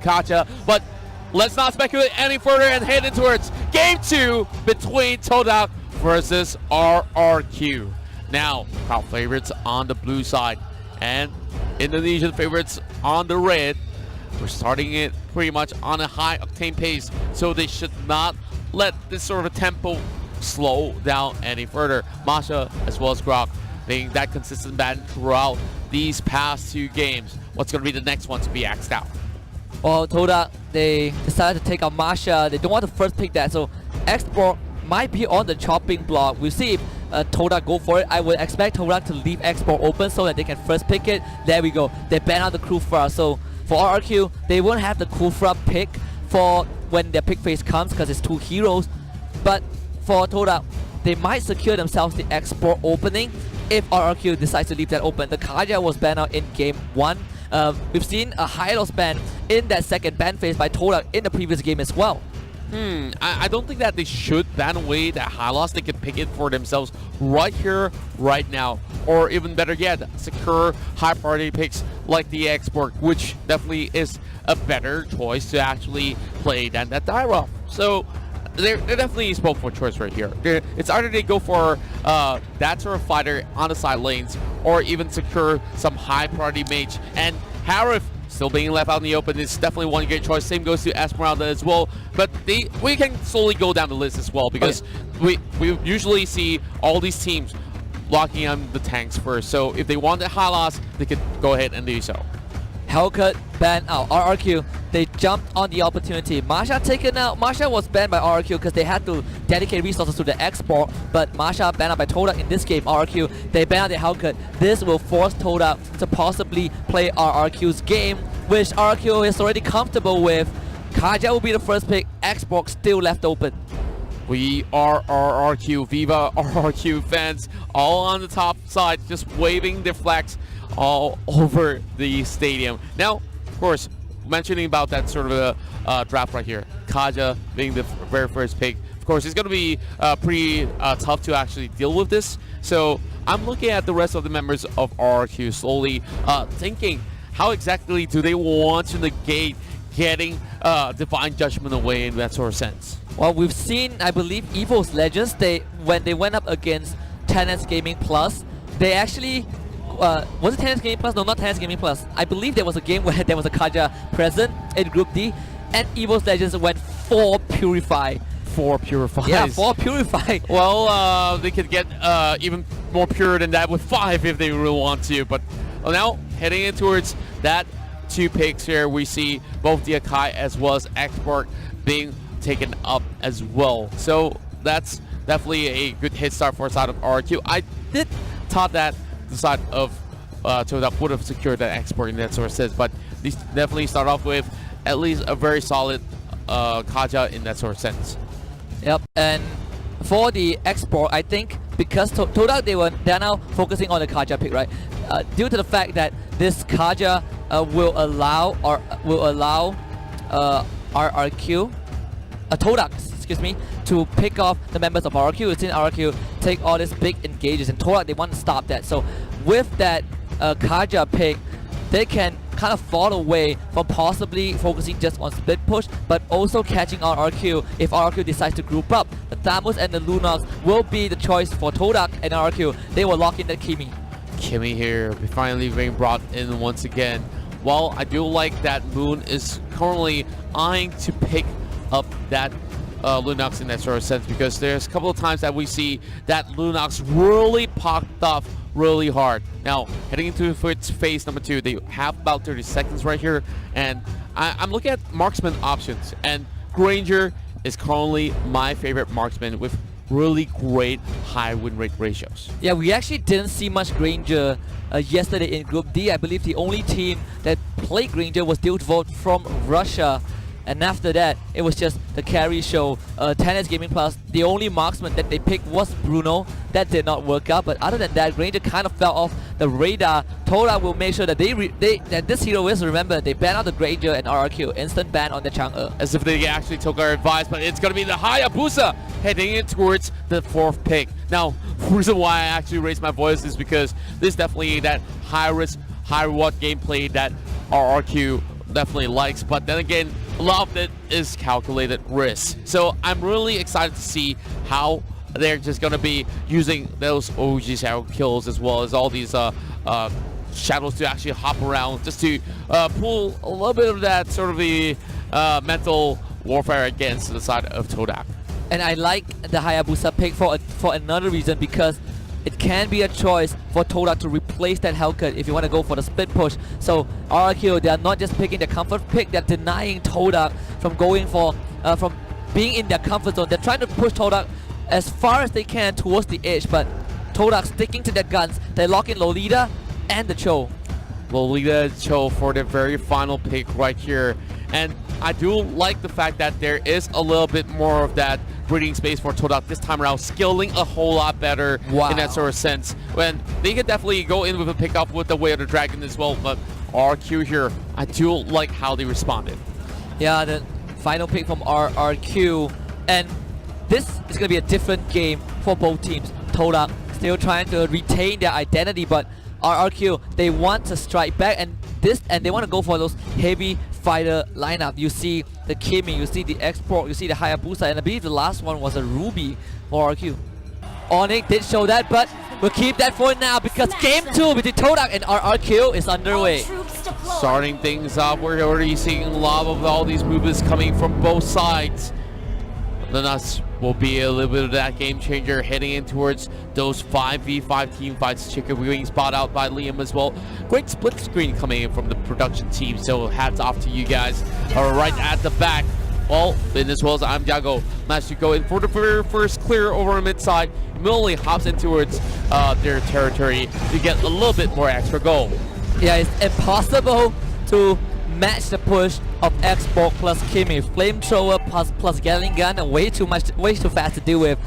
Kacha, but let's not speculate any further and head in towards Game 2 between Todak versus RRQ. Now, crowd favorites on the blue side and Indonesian favorites on the red. We're starting it pretty much on a high octane pace, so they should not let this sort of a tempo slow down any further. Masha as well as Grok being that consistent band throughout these past 2 games. What's going to be the next one to be axed out? Well, Todak, they decided to take out Masha. They don't want to first pick that, so Export might be on the chopping block. We'll see if Todak go for it. I would expect Todak to leave Export open so that they can first pick it. There we go. They ban out the Kufra. So for RRQ, they won't have the Kufra pick for when their pick phase comes because it's 2 heroes. But for Todak, they might secure themselves the Export opening if RRQ decides to leave that open. The Kaja was banned out in Game 1. We've seen a high loss ban in that second ban phase by Todak in the previous game as well. I don't think that they should ban away that high loss. They can pick it for themselves right here, right now. Or even better yet, secure high priority picks like the Export, which definitely is a better choice to actually play than that die rough. So they're definitely spoke for choice right here. It's either they go for that sort of fighter on the side lanes, or even secure some high priority mage. And Harif still being left out in the open is definitely one great choice. Same goes to Esmeralda as well. But we can slowly go down the list as well, because we usually see all these teams locking on the tanks first. So if they want the high loss, they could go ahead and do so. Hellcut banned out. RRQ, they jumped on the opportunity. Masha taken out. Masha was banned by RRQ because they had to dedicate resources to the Export, but Masha banned out by Todak in this game. RRQ, they banned out the Hellcut. This will force Todak to possibly play RRQ's game, which RRQ is already comfortable with. Kaja will be the first pick. Export still left open. We are RRQ, Viva RRQ fans, all on the top side, just waving their flags all over the stadium. Now, of course, mentioning about that sort of a draft right here, Kaja being the very first pick, of course, it's going to be pretty tough to actually deal with this. So I'm looking at the rest of the members of RRQ slowly thinking, how exactly do they want to negate getting Divine Judgment away in that sort of sense? Well, we've seen, I believe, Evo's Legends, when they went up against 10S Gaming Plus, they actually was it 10S Gaming Plus? No, not 10S Gaming Plus. I believe there was a game where there was a Kaja present in Group D, and Evo's Legends went 4 Purify. 4 Purifies. Yeah, 4 Purify. Well, they could get even more pure than that with 5 if they really want to. But now, heading in towards that 2 picks here, we see both the Akai as well as Export being taken up as well. So that's definitely a good hit start for the side of RRQ. I did thought that the side of Todak would have secured that Export in that sort of sense, but these definitely start off with at least a very solid Kaja in that sort of sense. Yep, and for the Export, I think because Todak, they're now focusing on the Kaja pick, right? Due to the fact that this Kaja will allow RRQ, Todak, excuse me, to pick off the members of RRQ. We've seen RRQ take all these big engages, and Todak, they want to stop that. So with that Kaja pick, they can kind of fall away from possibly focusing just on split push, but also catching RRQ if RRQ decides to group up. The Thamus and the Lunox will be the choice for Todak and RRQ. They will lock in the Kimi. Kimi here, finally being brought in once again. While I do like that Moon is currently eyeing to pick up that Lunox in that sort of sense, because there's a couple of times that we see that Lunox really popped off really hard. Now, heading into phase number 2, they have about 30 seconds right here, and I'm looking at marksman options, and Granger is currently my favorite marksman with really great high win rate ratios. Yeah, we actually didn't see much Granger yesterday in Group D. I believe the only team that played Granger was Vote from Russia. And after that, it was just the carry show. 10S Gaming Plus, the only marksman that they picked was Bruno. That did not work out. But other than that, Granger kind of fell off the radar, Todak will make sure that that this hero is, remember, they ban out the Granger and RRQ, instant ban on the Chang'e. As if they actually took our advice, but it's going to be the Hayabusa heading in towards the 4th pick. Now, the reason why I actually raised my voice is because this is definitely that high risk, high reward gameplay that RRQ definitely likes, but then again, a lot of it is calculated risk. So I'm really excited to see how they're just going to be using those OG shadow kills as well as all these shadows to actually hop around just to pull a little bit of that sort of the mental warfare against the side of Todak. And I like the Hayabusa pick for another reason, because it can be a choice for Todak to replace that Hellcat if you want to go for the split push. So RRQ, they are not just picking the comfort pick, they're denying Todak from going for, from being in their comfort zone. They're trying to push Todak as far as they can towards the edge, but Todak sticking to their guns. They lock in Lolita and the Cho. Lolita Cho for the very final pick right here. And I do like the fact that there is a little bit more of that breathing space for Todak this time around, skilling a whole lot better in that sort of sense. When they could definitely go in with a pickup with the Way of the Dragon as well, but RQ here, I do like how they responded. Yeah, the final pick from RRQ, and this is going to be a different game for both teams. Todak still trying to retain their identity, but RRQ, they want to strike back, and they want to go for those heavy fighter lineup. You see the Kimi, you see the Export, you see the Hayabusa, and I believe the last one was a Ruby for RRQ. Onyx did show that, but we'll keep that for now because Game 2 between Todak and RRQ is underway. Starting things off, we're already seeing a lot of all these movements coming from both sides. Then us will be a little bit of that game changer heading in towards those 5v5 team fights. Chicken being spot out by Liam as well. Great split screen coming in from the production team, so hats off to you guys. Right at the back. Well, Ben as well as I'm Diago managed to go in for the very first clear over on mid side. Immediately hops in towards their territory to get a little bit more extra goal. Yeah, it's impossible to match the push of Xbox plus Kimi. Flamethrower plus Gatling gun, and way too fast to deal with.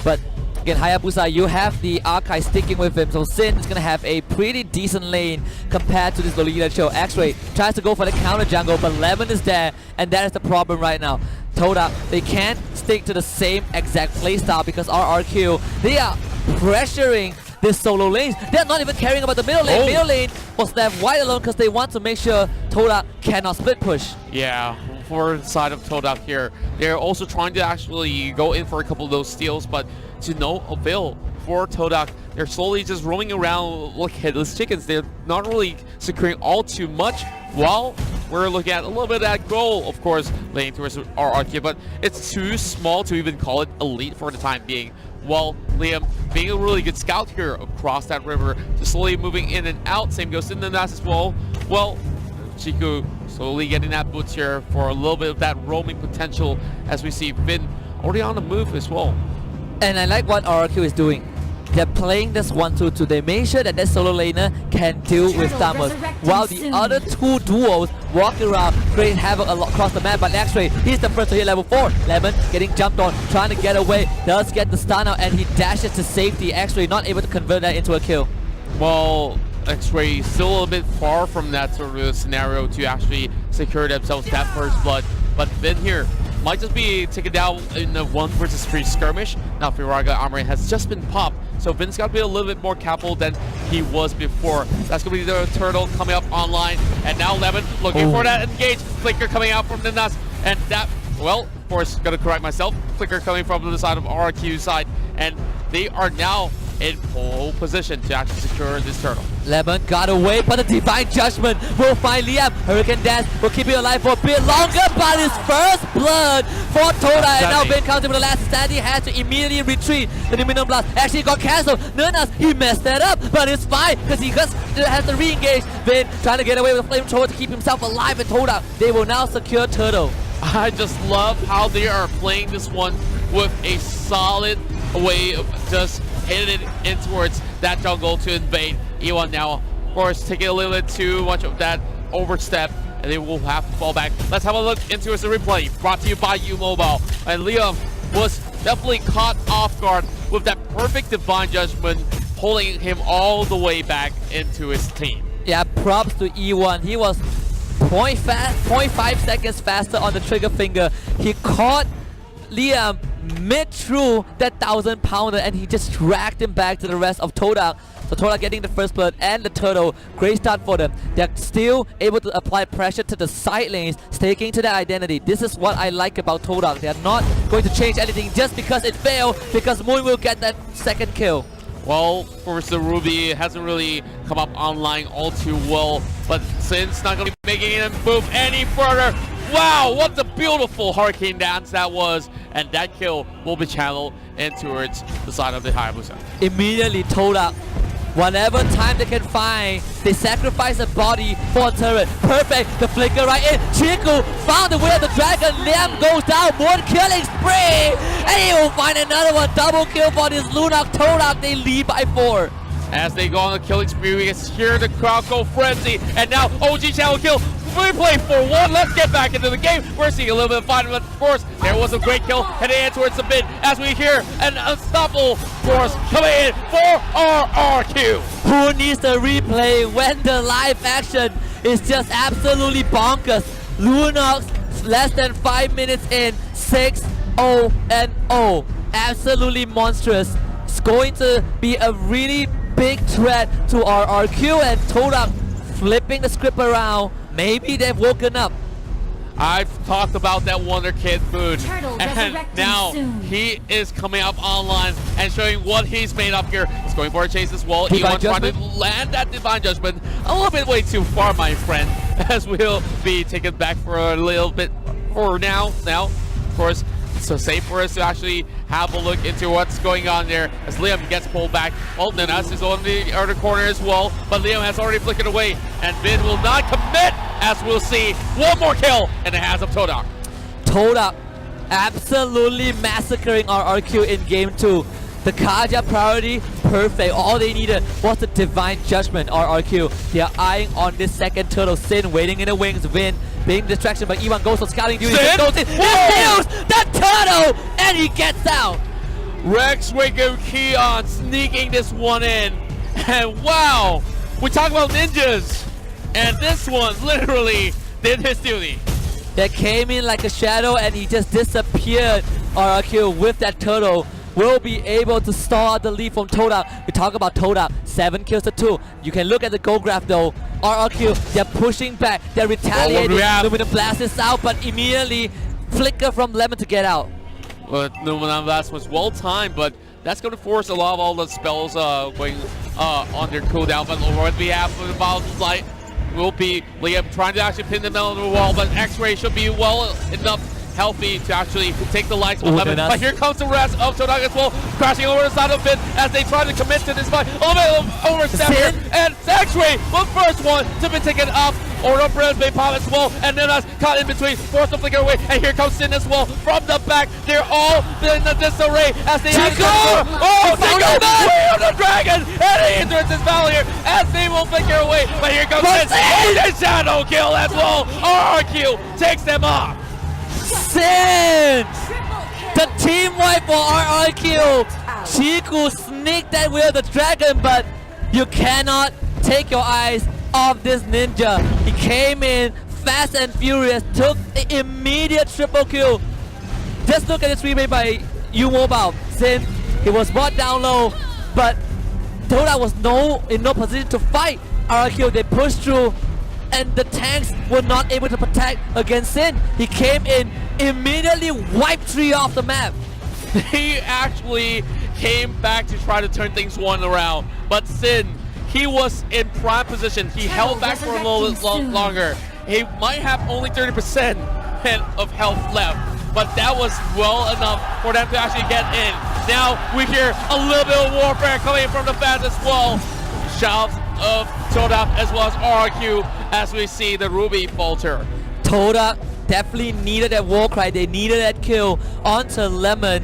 But again, Hayabusa, you have the Archive sticking with him, so Sin is gonna have a pretty decent lane compared to this Lolita Cho. X-Ray tries to go for the counter jungle, but Lemon is there, and that is the problem right now. Todak, they can't stick to the same exact playstyle because RRQ, they are pressuring this solo lanes. They're not even caring about the middle lane. Middle lane was left wide alone because they want to make sure Todak cannot split push. Yeah, for the side of Todak here, they're also trying to actually go in for a couple of those steals, but to no avail for Todak. They're slowly just roaming around like headless chickens. They're not really securing all too much, while we're looking at a little bit of that goal, of course, laying towards RRQ, but it's too small to even call it elite for the time being. While Liam being a really good scout here across that river, just slowly moving in and out. Same goes to Nanas as well. Well, Chiku slowly getting that boots here for a little bit of that roaming potential as we see Finn already on the move as well. And I like what RRQ is doing. They're playing this 1-2-2. They make sure that this solo laner can deal with damage, while the other two duos walk around, create havoc across the map. But X-Ray, he's the first to hit level 4. Lemon getting jumped on, trying to get away, does get the stun out, and he dashes to safety. X-Ray not able to convert that into a kill. Well, X-Ray still a little bit far from that sort of scenario to actually secure themselves that first blood. But Finn here might just be taken down in the 1 versus 3 skirmish. Now Firaga armor has just been popped, so Vin's got to be a little bit more careful than he was before. That's going to be the turtle coming up online, and now Lemon looking for that engage. Flicker coming out from the nuts, and that, well, of course, going to correct myself. Flicker coming from the side of RRQ's side, and they are now in pole position to actually secure this turtle. Lemon got away, but the Divine Judgment will find Liam. Hurricane Dash will keep you alive for a bit longer, but his first blood for Todak, and now Ben counting with the last stand. He has to immediately retreat. The Dominion Blast actually got cancelled. Nernas, he messed that up, but it's fine because he just has to re-engage. Ben trying to get away with the Flamethrower to keep himself alive, and Todak, they will now secure turtle. I just love how they are playing this one with a solid way of just hitting it in towards that jungle to invade. E1 now, of course, taking a little bit too much of that overstep, and they will have to fall back. Let's have a look into the replay, brought to you by U-Mobile. And Liam was definitely caught off guard with that perfect Divine Judgment pulling him all the way back into his team. Yeah, props to E1. He was 0.5 seconds faster on the trigger finger. He caught Liam mid through that 1,000-pounder and he just dragged him back to the rest of Todak. So Todak getting the first blood and the turtle. Great start for them. They're still able to apply pressure to the side lanes, sticking to their identity. This is what I like about Todak. They're not going to change anything just because it failed, because Moon will get that second kill. Well, of course, the Ruby hasn't really come up online all too well, but Sin's not going to be making him move any further. Wow, what a beautiful hurricane dance that was, and that kill will be channeled in towards the side of the Hayabusa. Immediately Todak, whatever time they can find, they sacrifice a body for a turret. Perfect, the flicker right in. Chiku found the way of the dragon. Liam goes down, one killing spree, and he will find another one. Double kill for this Lunox. Todak, they lead by 4. As they go on the killing spree, we can hear the crowd go frenzy, and now OG channel kill. We play for 1. Let's get back into the game. We're seeing a little bit of fight, but of course, there was a great kill heading in towards the mid as we hear an unstoppable force coming in for RRQ. Who needs the replay when the live action is just absolutely bonkers? Lunox less than 5 minutes in, 6-0-0. Absolutely monstrous. It's going to be a really big threat to RRQ, and Todak flipping the script around. Maybe they've woken up. I've talked about that Wonder Kid food, Turtle and now soon. he is coming up online and showing what he's made up here. He's going for a chase as well. Divine E1 trying to Judgment? land that Divine Judgment a little bit way too far, my friend, as we'll be taken back for a little bit for now. Now, of course, so safe for us to actually have a look into what's going on there as Liam gets pulled back. Well, Nanas is on the other corner as well, but Liam has already flickered away, and Bin will not commit, as we'll see one more kill in the hands of Todak. Todak absolutely massacring RRQ in game 2. The Kaja priority, perfect. All they needed was the Divine Judgment. RRQ, they are eyeing on this second turtle. Sin waiting in the wings. Vin being distraction, but E1 goes on scouting duty. Sin? Goes in, kills the turtle, and he gets out. Rex Waco Keon sneaking this one in, and wow, we talk about ninjas, and this one literally did his duty. That came in like a shadow, and he just disappeared. RRQ with that turtle will be able to stall out the lead from Todak. We talk about Todak, 7 kills to 2. You can look at the goal graph though. RRQ, they're pushing back, they're retaliating. Luminum Blast is out, but immediately flicker from Lemon to get out. Well, Luminum Blast was well timed, but that's going to force a lot of all the spells going on their cooldown. But what we have for the Bottom Light will be Liam trying to actually pin them on the wall, but X-Ray should be well enough healthy to actually take the lights from Lemon. But here comes the rest of Todak as well, crashing over the side of Finn as they try to commit to this fight. A little bit of overstep here, and X-Ray was first one to be taken off. Or up Bay Pop as well, and then us caught in between, forced to flicker away, and here comes Sin as well from the back. They're all in the disarray as they have Chico way on the dragon, and he enters this battle here as they will flicker away. But here comes Sin, the shadow kill as well. RRQ takes them off. Sin! The team wipe for RRQ. Chiku sneaked that with the dragon, but you cannot take your eyes off this ninja. He came in fast and furious, took the immediate triple kill. Just look at this replay by U Mobile. Sin, he was brought down low, but Todak was in no position to fight RRQ. They pushed through, and the tanks were not able to protect against Sin. He came in, immediately wiped 3 off the map. He actually came back to try to turn things one around, but Sin, he was in prime position. He held back for a little bit longer. He might have only 30% of health left, but that was well enough for them to actually get in. Now we hear a little bit of warfare coming from the fans as well. Shouts of Todak as well as RRQ as we see the Ruby falter. Todak definitely needed that war cry. They needed that kill onto Lemon,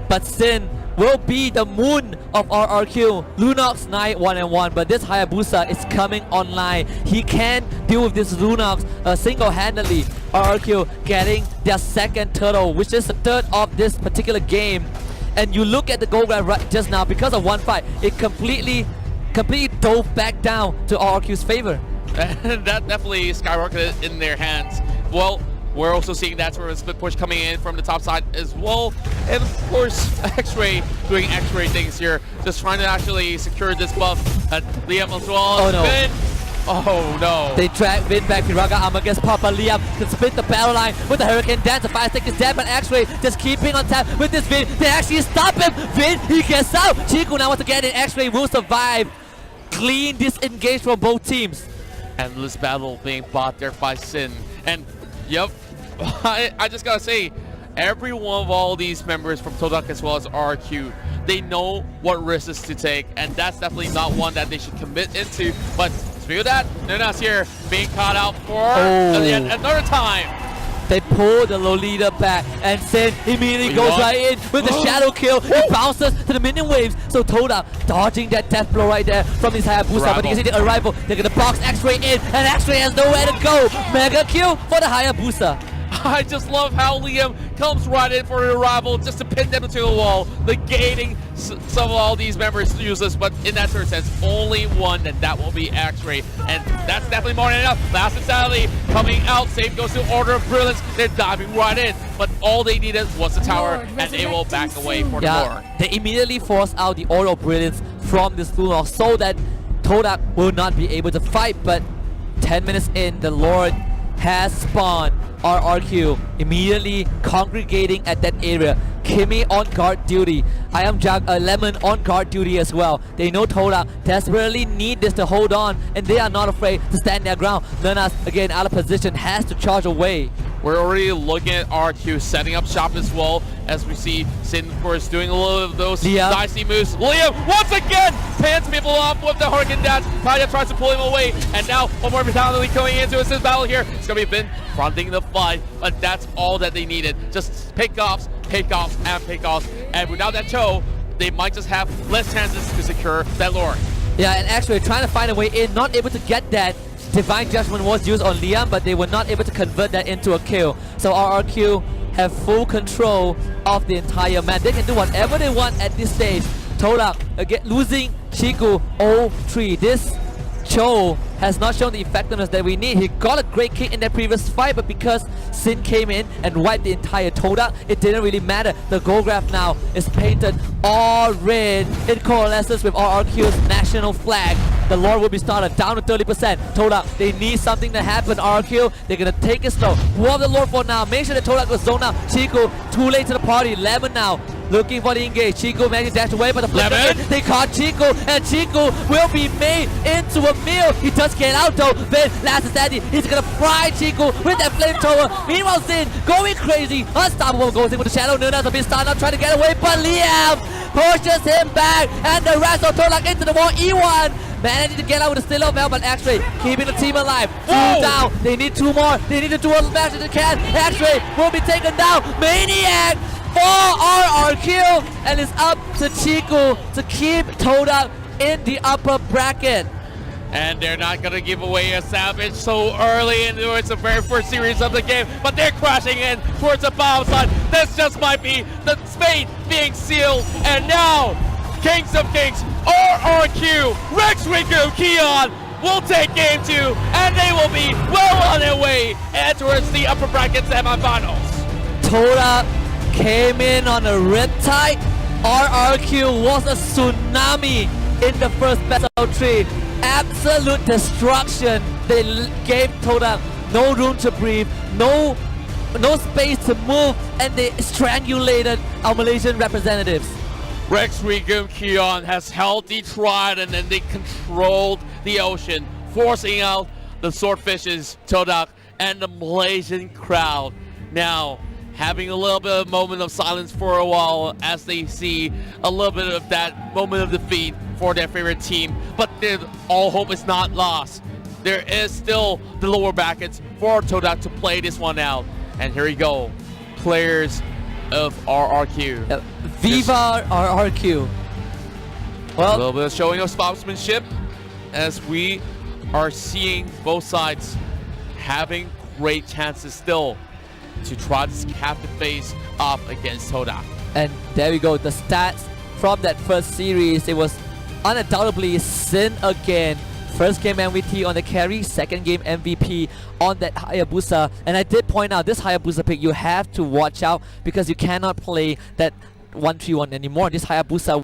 but Sin will be the moon of RRQ. Lunox 9-1-1, but this Hayabusa is coming online. He can deal with this Lunox single-handedly. RRQ getting their second turtle, which is the third of this particular game. And you look at the gold grab right just now, because of one fight, it completely dove back down to RRQ's favor. And that definitely skyrocketed in their hands. Well, we're also seeing that sort of split push coming in from the top side as well. And of course, X-Ray doing X-Ray things here, just trying to actually secure this buff. Liam as well. Oh no. Vin. Oh no. They drag Vin back. Piraga armor against Papa. Liam can split the battle line with the Hurricane Dance. The fire stick is dead, but X-Ray just keeping on tap with this Vin. They actually stop him. Vin, he gets out. Chiku now once again, and X-Ray will survive. Clean disengage from both teams. Endless battle being bought there by Sin. And yep, I just gotta say, every one of all these members from Todak as well as RRQ, they know what risks to take, and that's definitely not one that they should commit into. But speaking of that, Nuna's here being caught out for another time. They pull the Lolita back, and Sin immediately goes right in with the shadow kill. It bounces to the minion waves. So Todak dodging that death blow right there from this Hayabusa. But you can see the arrival. They're gonna box X-Ray in, and X-Ray has nowhere to go. Mega kill for the Hayabusa. I just love how Liam comes right in for the arrival just to pin them to the wall, negating some of all these members useless, but in that sort of sense, only one, and that will be X-Ray. And that's definitely more than enough. Last Insanity coming out, same goes to Order of Brilliance. They're diving right in, but all they needed was the tower, and they will back away for the Lord. They immediately force out the Order of Brilliance from this Lunar so that Todak will not be able to fight, but 10 minutes in, the Lord has spawned. RRQ immediately congregating at that area. Kimmy on guard duty. I am Lemon on guard duty as well. They know Todak desperately need this to hold on, and they are not afraid to stand their ground. Nunas again out of position, has to charge away. We're already looking at RQ setting up shop as well, as we see Sin, of course, doing a little of those dicey moves. Liam, once again, pans people off with the Hurricane Dash. Kaya tries to pull him away, and now one more fatality coming into this battle here. It's going to be Vin fronting the fight, but that's all that they needed. Just pick-offs, pick-offs, and pick-offs. And without that Cho, they might just have less chances to secure that Lord. Yeah, and actually trying to find a way in, not able to get that. Divine Judgment was used on Liam, but they were not able to convert that into a kill. So RRQ have full control of the entire map. They can do whatever they want at this stage. Todak again losing Chiku 0-3. This Cho has not shown the effectiveness that we need. He got a great kick in that previous fight, but because Sin came in and wiped the entire Todak, it didn't really matter. The gold graph now is painted all red. It coalesces with RRQ's national flag. The Lord will be started down to 30%. Todak, they need something to happen. RRQ, they're gonna take it slow. War of the Lord for now. Make sure that Todak goes zone out. Chiku, too late to the party. Lemon now looking for the engage. Chiku managed to dash away, but the flip they caught Chiku, and Chiku will be made into a meal. He does get out though. Then last Sandy, he's gonna fry Chiku with that flamethrower. Meanwhile, Sin going crazy. Unstoppable goes in with the shadow. Nuna's a bit started up trying to get away, but Liam pushes him back, and the rest of Todak into the wall. E1 managing to get out with a still bell, but X-Ray keeping the team alive. Two down. They need two more. They need to do as fast as they can. X-Ray will be taken down. Maniac for RRQ, and it's up to Chiku to keep Todak in the upper bracket. And they're not going to give away a salvage so early into the very first series of the game, but they're crashing in towards the bottom side. This just might be the fate being sealed, and now Kings of Kings, RRQ, Rex Riku, Keon will take Game 2, and they will be well on their way and towards the upper bracket semifinals. Todak came in on a riptide. RRQ was a tsunami in the first best of 3. Absolute destruction. They gave Todak no room to breathe, no space to move, and they strangulated our Malaysian representatives. Rex Riku Keon has held the trident, and they controlled the ocean, forcing out the swordfishes, Todak, and the Malaysian crowd. Now, having a little bit of a moment of silence for a while as they see a little bit of that moment of defeat for their favorite team. But all hope is not lost. There is still the lower brackets for Todak to play this one out. And here we go. Players of RRQ. Viva RRQ. Well, a little bit of showing of sportsmanship as we are seeing both sides having great chances still to try to have to face off against Todak. And there we go, the stats from that first series. It was undoubtedly Sin again. First game MVP on the carry, second game MVP on that Hayabusa. And I did point out this Hayabusa pick, you have to watch out because you cannot play that 1-3-1 anymore. This Hayabusa